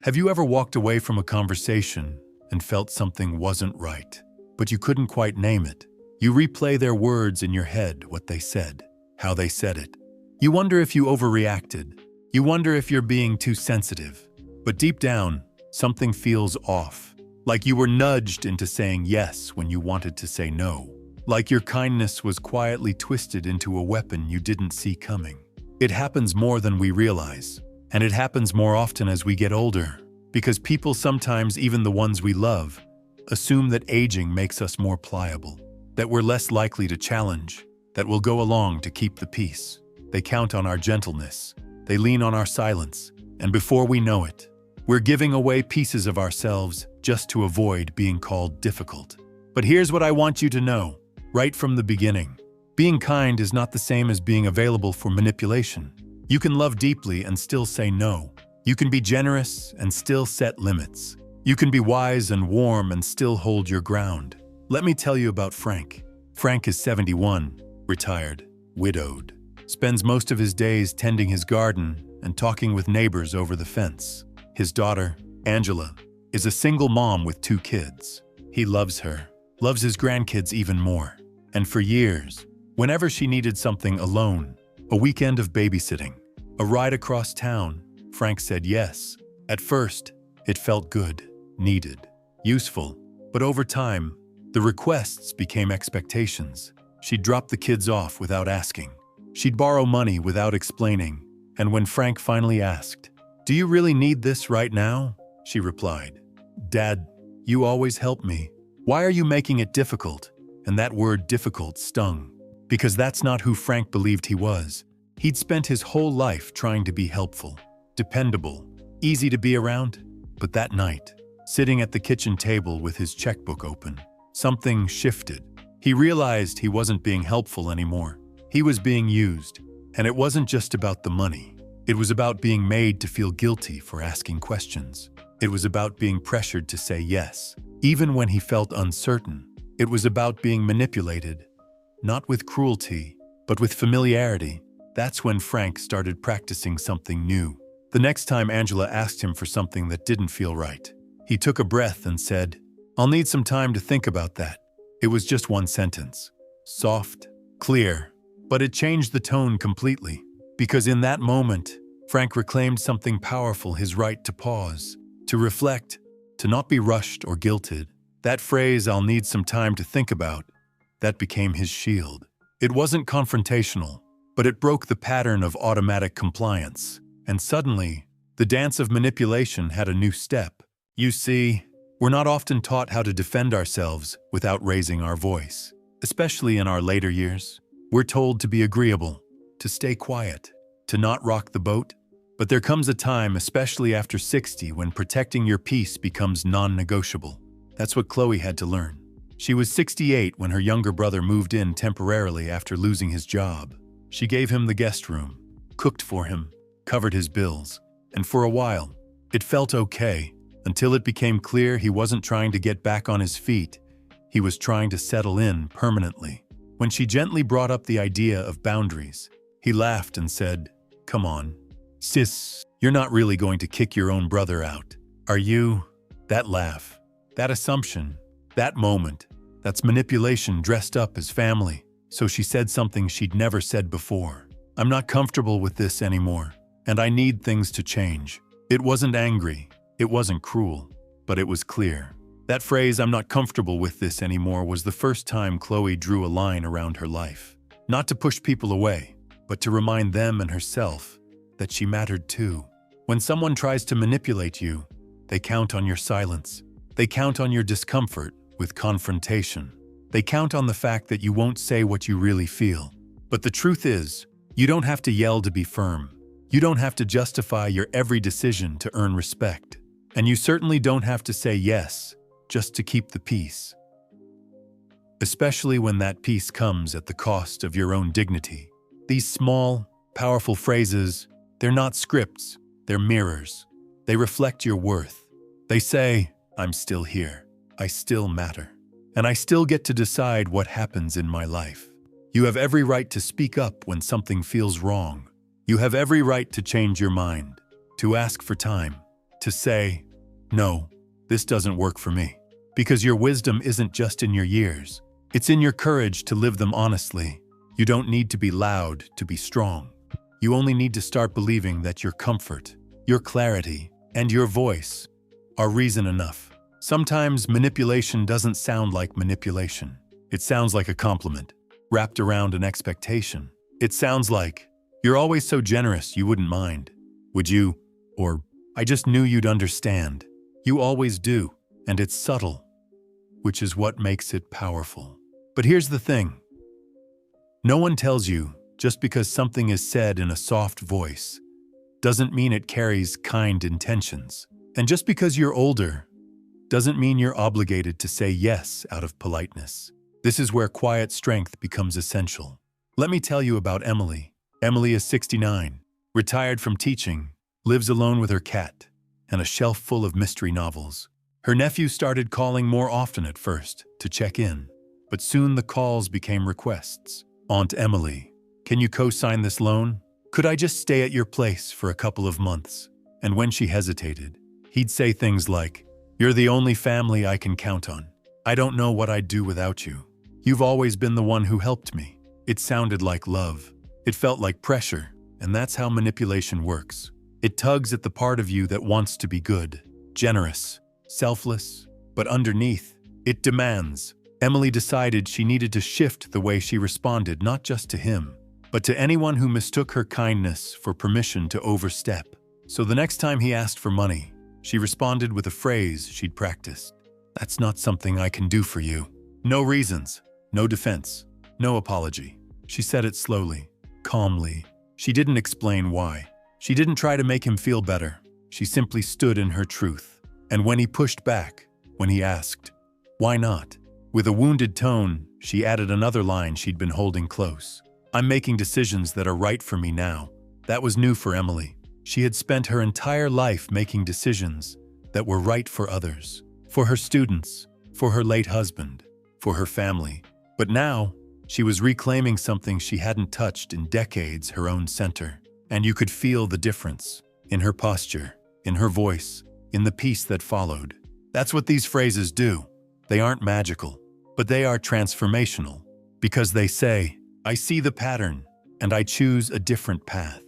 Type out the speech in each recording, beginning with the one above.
Have you ever walked away from a conversation and felt something wasn't right, but you couldn't quite name it? You replay their words in your head, what they said, how they said it. You wonder if you overreacted. You wonder if you're being too sensitive. But deep down, something feels off. Like you were nudged into saying yes when you wanted to say no. Like your kindness was quietly twisted into a weapon you didn't see coming. It happens more than we realize. And it happens more often as we get older, because people, sometimes even the ones we love, assume that aging makes us more pliable, that we're less likely to challenge, that we'll go along to keep the peace. They count on our gentleness, they lean on our silence, and before we know it, we're giving away pieces of ourselves just to avoid being called difficult. But here's what I want you to know, right from the beginning. Being kind is not the same as being available for manipulation. You can love deeply and still say no. You can be generous and still set limits. You can be wise and warm and still hold your ground. Let me tell you about Frank. Frank is 71, retired, widowed, spends most of his days tending his garden and talking with neighbors over the fence. His daughter, Angela, is a single mom with 2 kids. He loves her, loves his grandkids even more. And for years, whenever she needed something alone, a weekend of babysitting, a ride across town, Frank said yes. At first, it felt good, needed, useful, but over time, the requests became expectations. She'd drop the kids off without asking. She'd borrow money without explaining. And when Frank finally asked, "Do you really need this right now?" she replied, "Dad, you always help me. Why are you making it difficult?" And that word difficult stung. Because that's not who Frank believed he was. He'd spent his whole life trying to be helpful, dependable, easy to be around. But that night, sitting at the kitchen table with his checkbook open, something shifted. He realized he wasn't being helpful anymore. He was being used. And it wasn't just about the money. It was about being made to feel guilty for asking questions. It was about being pressured to say yes, even when he felt uncertain. It was about being manipulated. Not with cruelty, but with familiarity. That's when Frank started practicing something new. The next time Angela asked him for something that didn't feel right, he took a breath and said, "I'll need some time to think about that." It was just one sentence. Soft, clear, but it changed the tone completely. Because in that moment, Frank reclaimed something powerful, his right to pause, to reflect, to not be rushed or guilted. That phrase, "I'll need some time to think about," that became his shield. It wasn't confrontational, but it broke the pattern of automatic compliance. And suddenly, the dance of manipulation had a new step. You see, we're not often taught how to defend ourselves without raising our voice. Especially in our later years, we're told to be agreeable, to stay quiet, to not rock the boat. But there comes a time, especially after 60, when protecting your peace becomes non-negotiable. That's what Chloe had to learn. She was 68 when her younger brother moved in temporarily after losing his job. She gave him the guest room, cooked for him, covered his bills, and for a while, it felt okay, until it became clear he wasn't trying to get back on his feet. He was trying to settle in permanently. When she gently brought up the idea of boundaries, he laughed and said, "Come on, sis, you're not really going to kick your own brother out, are you?" That laugh, that assumption, that moment, that's manipulation dressed up as family. So she said something she'd never said before. "I'm not comfortable with this anymore, and I need things to change." It wasn't angry, it wasn't cruel, but it was clear. That phrase, "I'm not comfortable with this anymore," was the first time Chloe drew a line around her life. Not to push people away, but to remind them and herself that she mattered too. When someone tries to manipulate you, they count on your silence. They count on your discomfort with confrontation. They count on the fact that you won't say what you really feel. But the truth is, you don't have to yell to be firm. You don't have to justify your every decision to earn respect. And you certainly don't have to say yes just to keep the peace. Especially when that peace comes at the cost of your own dignity. These small, powerful phrases, they're not scripts, they're mirrors. They reflect your worth. They say, "I'm still here. I still matter. And I still get to decide what happens in my life." You have every right to speak up when something feels wrong. You have every right to change your mind, to ask for time, to say, "No, this doesn't work for me." Because your wisdom isn't just in your years. It's in your courage to live them honestly. You don't need to be loud to be strong. You only need to start believing that your comfort, your clarity, and your voice are reason enough. Sometimes manipulation doesn't sound like manipulation. It sounds like a compliment, wrapped around an expectation. It sounds like, "You're always so generous, you wouldn't mind. Would you?" Or, "I just knew you'd understand." You always do, and it's subtle, which is what makes it powerful. But here's the thing. No one tells you just because something is said in a soft voice doesn't mean it carries kind intentions. And just because you're older doesn't mean you're obligated to say yes out of politeness. This is where quiet strength becomes essential. Let me tell you about Emily. Emily is 69, retired from teaching, lives alone with her cat, and a shelf full of mystery novels. Her nephew started calling more often at first to check in, but soon the calls became requests. "Aunt Emily, can you co-sign this loan? Could I just stay at your place for a couple of months?" And when she hesitated, he'd say things like, "You're the only family I can count on. I don't know what I'd do without you. You've always been the one who helped me." It sounded like love. It felt like pressure, and that's how manipulation works. It tugs at the part of you that wants to be good, generous, selfless, but underneath, it demands. Emily decided she needed to shift the way she responded, not just to him, but to anyone who mistook her kindness for permission to overstep. So the next time he asked for money, she responded with a phrase she'd practiced. "That's not something I can do for you." No reasons, no defense, no apology. She said it slowly, calmly. She didn't explain why. She didn't try to make him feel better. She simply stood in her truth. And when he pushed back, when he asked, "Why not?" with a wounded tone, she added another line she'd been holding close. "I'm making decisions that are right for me now." That was new for Emily. She had spent her entire life making decisions that were right for others, for her students, for her late husband, for her family. But now, she was reclaiming something she hadn't touched in decades, her own center. And you could feel the difference in her posture, in her voice, in the peace that followed. That's what these phrases do. They aren't magical, but they are transformational, because they say, "I see the pattern, and I choose a different path."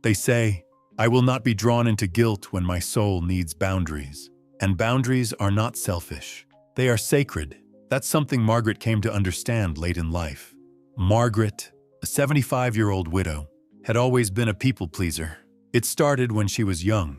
They say, "I will not be drawn into guilt when my soul needs boundaries." And boundaries are not selfish. They are sacred. That's something Margaret came to understand late in life. Margaret, a 75-year-old widow, had always been a people-pleaser. It started when she was young,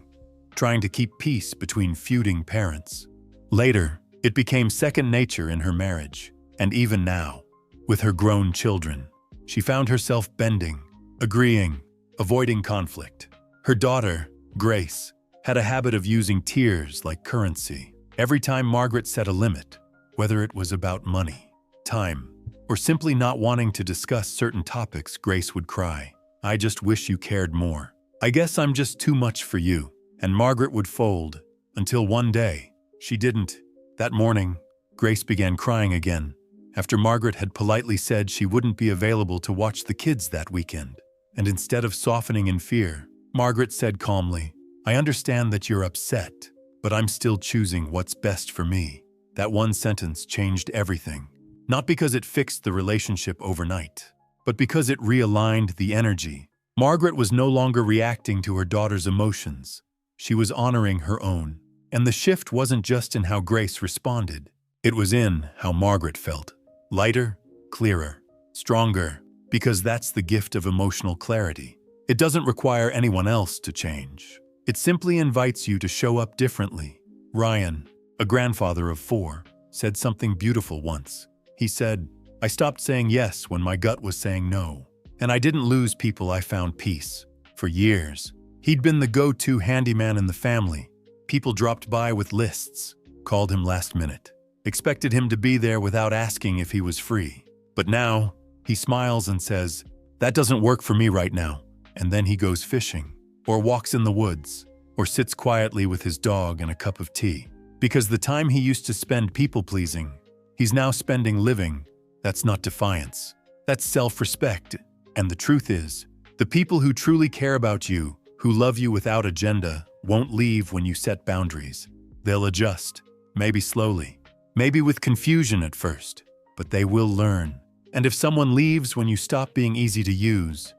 trying to keep peace between feuding parents. Later, it became second nature in her marriage, and even now, with her grown children, she found herself bending, agreeing, avoiding conflict. Her daughter, Grace, had a habit of using tears like currency. Every time Margaret set a limit, whether it was about money, time, or simply not wanting to discuss certain topics, Grace would cry, "I just wish you cared more. I guess I'm just too much for you." And Margaret would fold, until one day, she didn't. That morning, Grace began crying again, after Margaret had politely said she wouldn't be available to watch the kids that weekend. And instead of softening in fear, Margaret said calmly, "I understand that you're upset, but I'm still choosing what's best for me." That one sentence changed everything. Not because it fixed the relationship overnight, but because it realigned the energy. Margaret was no longer reacting to her daughter's emotions. She was honoring her own. And the shift wasn't just in how Grace responded. It was in how Margaret felt. Lighter, clearer, stronger, because that's the gift of emotional clarity. It doesn't require anyone else to change. It simply invites you to show up differently. Ryan, a grandfather of 4, said something beautiful once. He said, "I stopped saying yes when my gut was saying no. And I didn't lose people, I found peace." For years, he'd been the go-to handyman in the family. People dropped by with lists, called him last minute, expected him to be there without asking if he was free. But now, he smiles and says, "That doesn't work for me right now." And then he goes fishing, or walks in the woods, or sits quietly with his dog and a cup of tea. Because the time he used to spend people-pleasing, he's now spending living. That's not defiance. That's self-respect. And the truth is, the people who truly care about you, who love you without agenda, won't leave when you set boundaries. They'll adjust, maybe slowly, maybe with confusion at first, but they will learn. And if someone leaves when you stop being easy to use,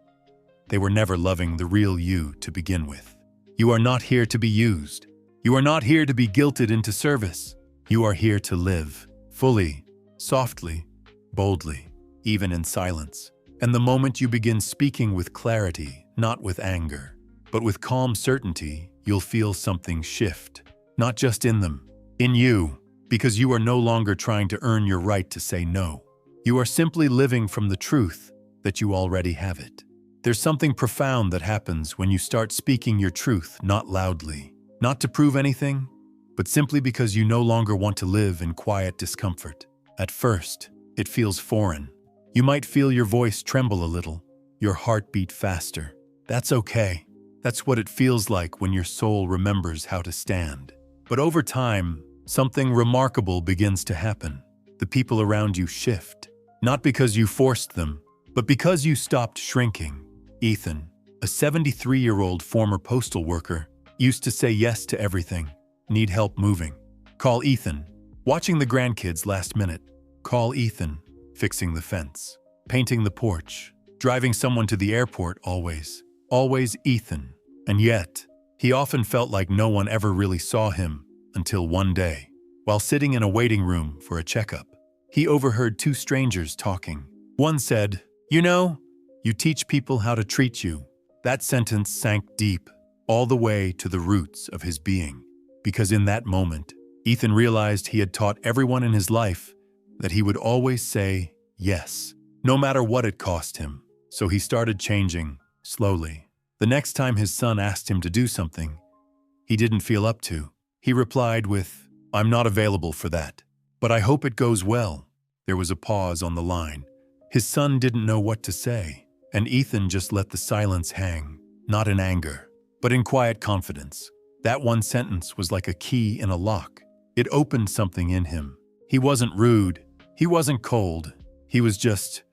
they were never loving the real you to begin with. You are not here to be used. You are not here to be guilted into service. You are here to live, fully, softly, boldly, even in silence. And the moment you begin speaking with clarity, not with anger, but with calm certainty, you'll feel something shift. Not just in them, in you, because you are no longer trying to earn your right to say no. You are simply living from the truth that you already have it. There's something profound that happens when you start speaking your truth, not loudly, not to prove anything, but simply because you no longer want to live in quiet discomfort. At first, it feels foreign. You might feel your voice tremble a little, your heart beat faster. That's okay. That's what it feels like when your soul remembers how to stand. But over time, something remarkable begins to happen. The people around you shift, not because you forced them, but because you stopped shrinking. Ethan, a 73-year-old former postal worker, used to say yes to everything. Need help moving? Call Ethan. Watching the grandkids last minute? Call Ethan. Fixing the fence. Painting the porch. Driving someone to the airport always. Always Ethan. And yet, he often felt like no one ever really saw him until one day, while sitting in a waiting room for a checkup, he overheard two strangers talking. One said, "You know, you teach people how to treat you." That sentence sank deep, all the way to the roots of his being, because in that moment, Ethan realized he had taught everyone in his life that he would always say yes, no matter what it cost him. So he started changing, slowly. The next time his son asked him to do something he didn't feel up to, he replied with, "I'm not available for that, but I hope it goes well." There was a pause on the line. His son didn't know what to say, and Ethan just let the silence hang, not in anger, but in quiet confidence. That one sentence was like a key in a lock. It opened something in him. He wasn't rude, he wasn't cold, he was just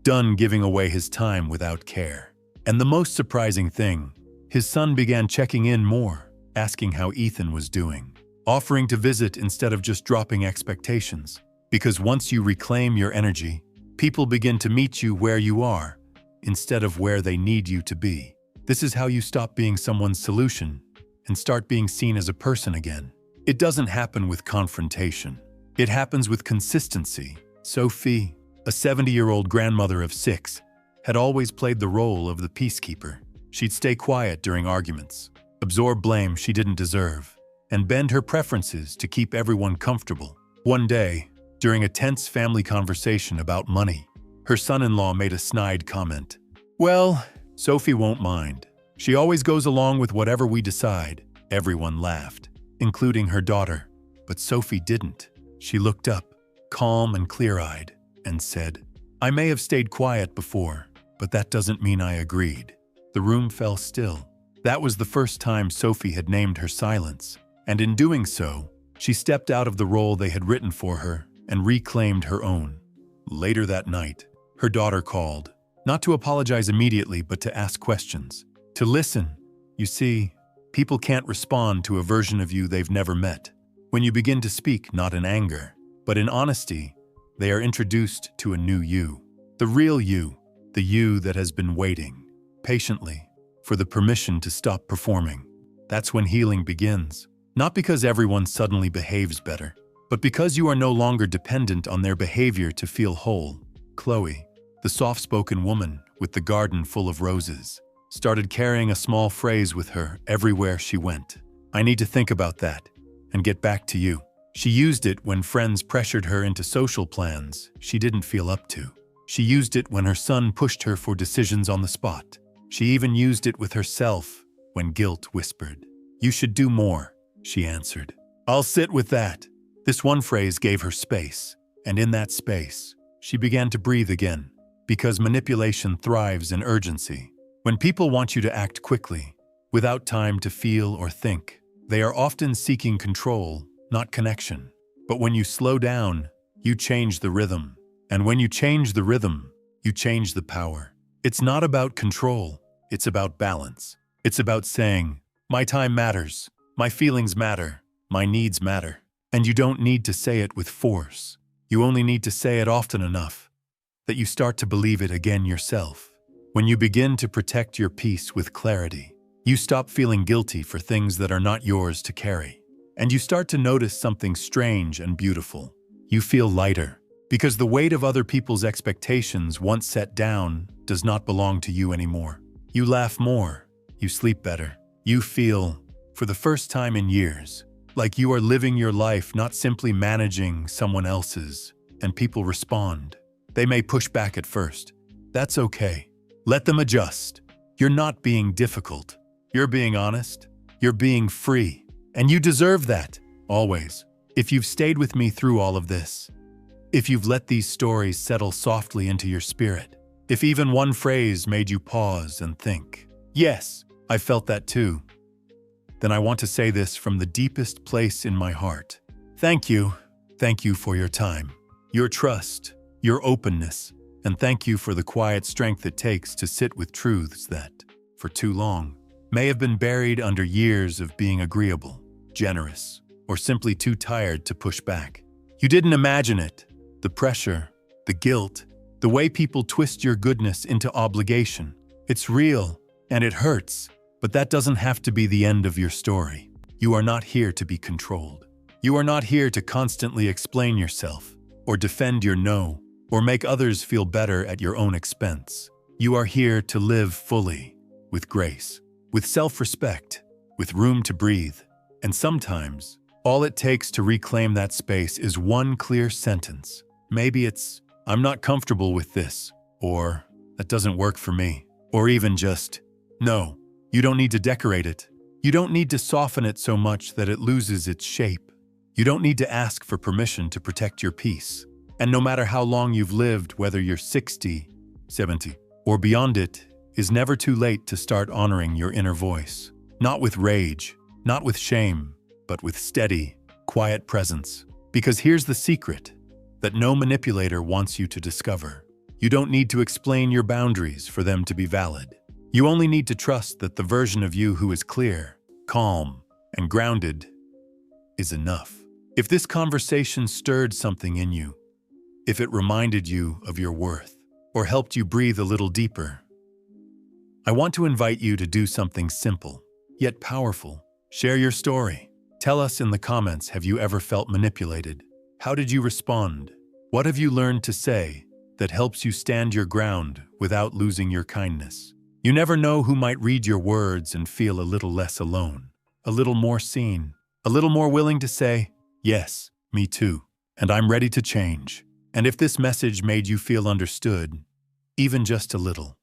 done giving away his time without care. And the most surprising thing, his son began checking in more, asking how Ethan was doing, offering to visit instead of just dropping expectations. Because once you reclaim your energy, people begin to meet you where you are, instead of where they need you to be. This is how you stop being someone's solution and start being seen as a person again. It doesn't happen with confrontation. It happens with consistency. Sophie, a 70-year-old grandmother of 6, had always played the role of the peacekeeper. She'd stay quiet during arguments, absorb blame she didn't deserve, and bend her preferences to keep everyone comfortable. One day, during a tense family conversation about money, her son-in-law made a snide comment. "Well, Sophie won't mind. She always goes along with whatever we decide." Everyone laughed, including her daughter. But Sophie didn't. She looked up, calm and clear-eyed, and said, "I may have stayed quiet before, but that doesn't mean I agreed." The room fell still. That was the first time Sophie had named her silence, and in doing so, she stepped out of the role they had written for her and reclaimed her own. Later that night, her daughter called, not to apologize immediately, but to ask questions, to listen. You see, people can't respond to a version of you they've never met. When you begin to speak not in anger, but in honesty, they are introduced to a new you, the real you, the you that has been waiting, patiently, for the permission to stop performing. That's when healing begins. Not because everyone suddenly behaves better, but because you are no longer dependent on their behavior to feel whole. Chloe, the soft-spoken woman with the garden full of roses, started carrying a small phrase with her everywhere she went. "I need to think about that and get back to you." She used it when friends pressured her into social plans she didn't feel up to. She used it when her son pushed her for decisions on the spot. She even used it with herself when guilt whispered, "You should do more," she answered. "I'll sit with that." This one phrase gave her space, and in that space, she began to breathe again, because manipulation thrives in urgency. When people want you to act quickly, without time to feel or think, they are often seeking control, not connection. But when you slow down, you change the rhythm. And when you change the rhythm, you change the power. It's not about control, it's about balance. It's about saying, My time matters. My feelings matter. My needs matter. And you don't need to say it with force. You only need to say it often enough that you start to believe it again yourself. When you begin to protect your peace with clarity, you stop feeling guilty for things that are not yours to carry. And you start to notice something strange and beautiful. You feel lighter, because the weight of other people's expectations once set down does not belong to you anymore. You laugh more. You sleep better. You feel, for the first time in years, like you are living your life, not simply managing someone else's. And people respond. They may push back at first. That's okay. Let them adjust. You're not being difficult. You're being honest. You're being free. And you deserve that, always. If you've stayed with me through all of this, if you've let these stories settle softly into your spirit, if even one phrase made you pause and think, yes, I felt that too, then I want to say this from the deepest place in my heart. Thank you. Thank you for your time, your trust, your openness, and thank you for the quiet strength it takes to sit with truths that, for too long, may have been buried under years of being agreeable, generous, or simply too tired to push back. You didn't imagine it. The pressure, the guilt, the way people twist your goodness into obligation. It's real, and it hurts, but that doesn't have to be the end of your story. You are not here to be controlled. You are not here to constantly explain yourself, or defend your no, or make others feel better at your own expense. You are here to live fully, with grace, with self-respect, with room to breathe. And sometimes, all it takes to reclaim that space is one clear sentence. Maybe it's, I'm not comfortable with this, or that doesn't work for me, or even just, no. You don't need to decorate it. You don't need to soften it so much that it loses its shape. You don't need to ask for permission to protect your peace. And no matter how long you've lived, whether you're 60, 70, or beyond, it is never too late to start honoring your inner voice. Not with rage, not with shame, but with steady, quiet presence. Because here's the secret that no manipulator wants you to discover. You don't need to explain your boundaries for them to be valid. You only need to trust that the version of you who is clear, calm, and grounded is enough. If this conversation stirred something in you, if it reminded you of your worth, or helped you breathe a little deeper, I want to invite you to do something simple, yet powerful. Share your story. Tell us in the comments, have you ever felt manipulated? How did you respond? What have you learned to say that helps you stand your ground without losing your kindness? You never know who might read your words and feel a little less alone, a little more seen, a little more willing to say, yes, me too, and I'm ready to change. And if this message made you feel understood, even just a little,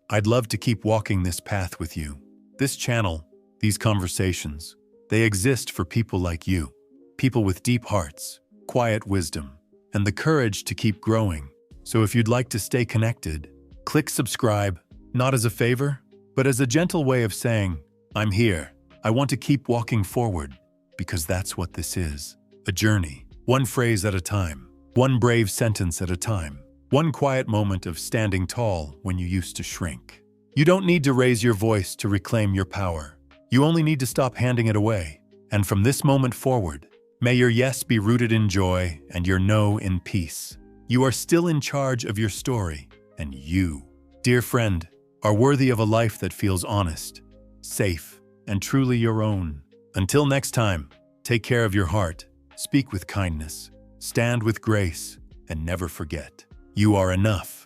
I'd love to keep walking this path with you. This channel, these conversations, they exist for people like you, people with deep hearts, quiet wisdom, and the courage to keep growing. So if you'd like to stay connected, click subscribe, not as a favor, but as a gentle way of saying, I'm here. I want to keep walking forward, because that's what this is. A journey, one phrase at a time, one brave sentence at a time, one quiet moment of standing tall when you used to shrink. You don't need to raise your voice to reclaim your power. You only need to stop handing it away. And from this moment forward, may your yes be rooted in joy and your no in peace. You are still in charge of your story, and you, dear friend, are worthy of a life that feels honest, safe, and truly your own. Until next time, take care of your heart, speak with kindness, stand with grace, and never forget, you are enough.